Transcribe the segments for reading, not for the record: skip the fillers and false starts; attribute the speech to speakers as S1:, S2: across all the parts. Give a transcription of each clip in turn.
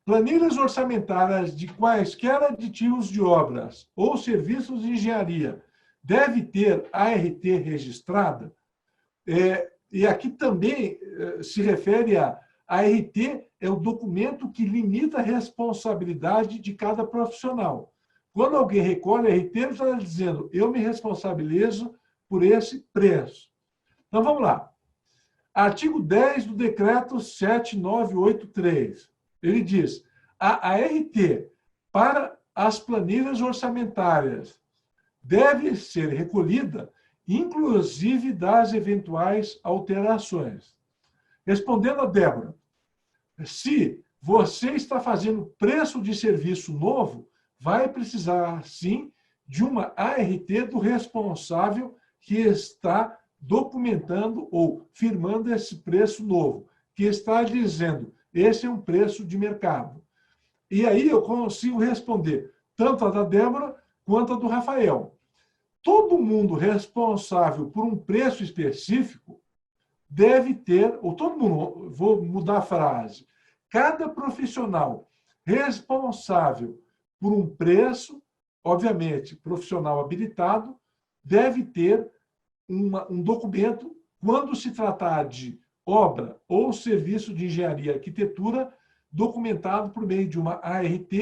S1: planilhas orçamentárias de quaisquer aditivos de obras ou serviços de engenharia deve ter ART registrada? E aqui também se refere a ART é o documento que limita a responsabilidade de cada profissional. Quando alguém recolhe a ART, ele está dizendo, eu me responsabilizo por esse preço. Então, vamos lá. Artigo 10 do Decreto 7983. Ele diz, a ART para as planilhas orçamentárias deve ser recolhida, inclusive das eventuais alterações. Respondendo a Débora, se você está fazendo preço de serviço novo, vai precisar, sim, de uma ART do responsável que está documentando ou firmando esse preço novo, que está dizendo, esse é um preço de mercado. E aí eu consigo responder tanto a da Débora quanto a do Rafael. Todo mundo responsável por um preço específico deve ter, ou todo mundo, vou mudar a frase, cada profissional responsável por um preço, obviamente, profissional habilitado, deve ter um documento, quando se tratar de obra ou serviço de engenharia e arquitetura, documentado por meio de uma ART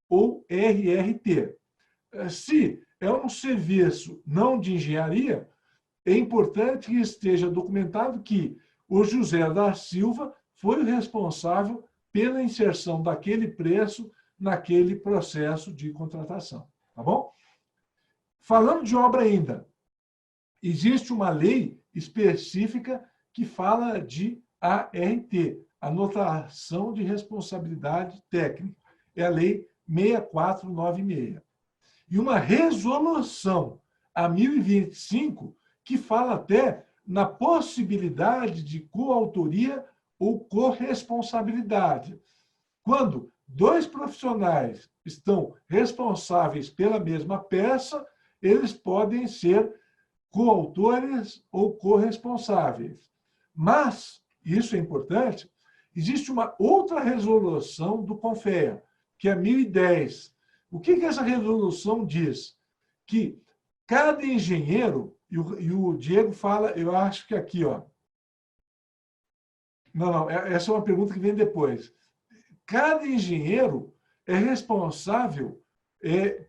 S1: ou RRT. Se é um serviço não de engenharia, é importante que esteja documentado que o José da Silva foi o responsável pela inserção daquele preço naquele processo de contratação. Tá bom? Falando de obra ainda, existe uma lei específica que fala de ART, Anotação de Responsabilidade Técnica. É a Lei 6496. E uma resolução, a 1025, que fala até na possibilidade de coautoria ou corresponsabilidade. Quando dois profissionais estão responsáveis pela mesma peça, eles podem ser coautores ou corresponsáveis. Mas, isso é importante, existe uma outra resolução do CONFEA, que é 1010. O que essa resolução diz? Que cada engenheiro, e o Diego fala, eu acho que aqui, ó. Não, essa é uma pergunta que vem depois. Cada engenheiro é responsável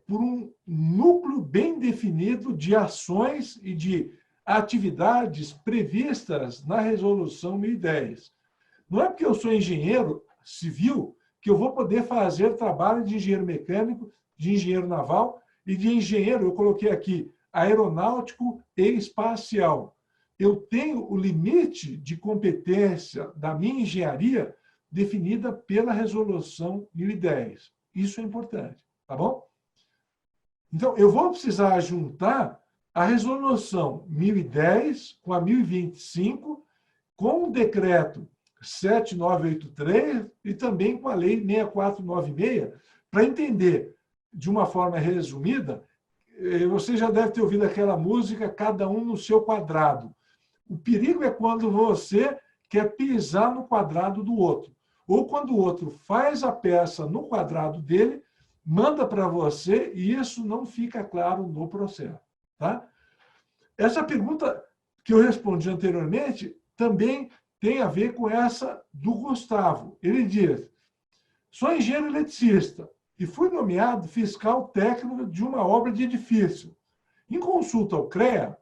S1: por um núcleo bem definido de ações e de atividades previstas na Resolução 1010. Não é porque eu sou engenheiro civil que eu vou poder fazer trabalho de engenheiro mecânico, de engenheiro naval e de engenheiro, eu coloquei aqui, aeronáutico e espacial. Eu tenho o limite de competência da minha engenharia definida pela Resolução 1010. Isso é importante, tá bom? Então, eu vou precisar juntar a Resolução 1010 com a 1025, com o Decreto 7983 e também com a Lei 6496, para entender, de uma forma resumida, você já deve ter ouvido aquela música, cada um no seu quadrado. O perigo é quando você quer pisar no quadrado do outro. Ou quando o outro faz a peça no quadrado dele, manda para você e isso não fica claro no processo. Tá? Essa pergunta que eu respondi anteriormente também tem a ver com essa do Gustavo. Ele diz, sou engenheiro eletricista e fui nomeado fiscal técnico de uma obra de edifício. Em consulta ao CREA,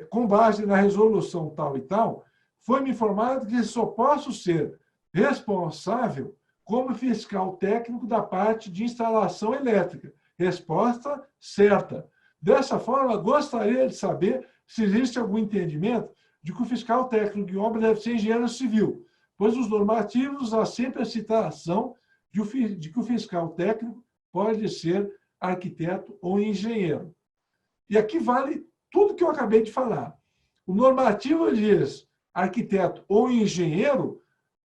S1: com base na resolução tal e tal, foi-me informado que só posso ser responsável como fiscal técnico da parte de instalação elétrica. Resposta certa. Dessa forma, gostaria de saber se existe algum entendimento de que o fiscal técnico de obra deve ser engenheiro civil, pois nos normativos há sempre a citação de que o fiscal técnico pode ser arquiteto ou engenheiro. E aqui vale tudo que eu acabei de falar. O normativo diz arquiteto ou engenheiro,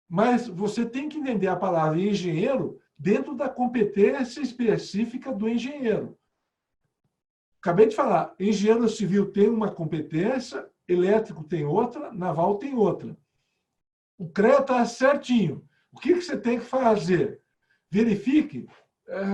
S1: mas você tem que entender a palavra engenheiro dentro da competência específica do engenheiro. Acabei de falar, engenheiro civil tem uma competência, elétrico tem outra, naval tem outra. O CREA está certinho. O que você tem que fazer? verifique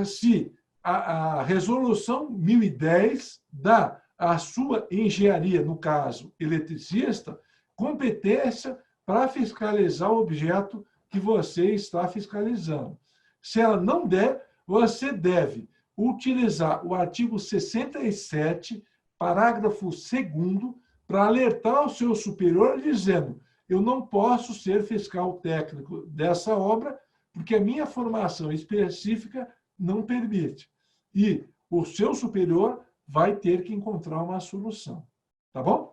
S1: se a resolução 1010 dá à sua engenharia, no caso, eletricista, competência para fiscalizar o objeto que você está fiscalizando. Se ela não der, você deve utilizar o artigo 67, parágrafo 2º, para alertar o seu superior dizendo: eu não posso ser fiscal técnico dessa obra porque a minha formação específica não permite. E o seu superior vai ter que encontrar uma solução. Tá bom?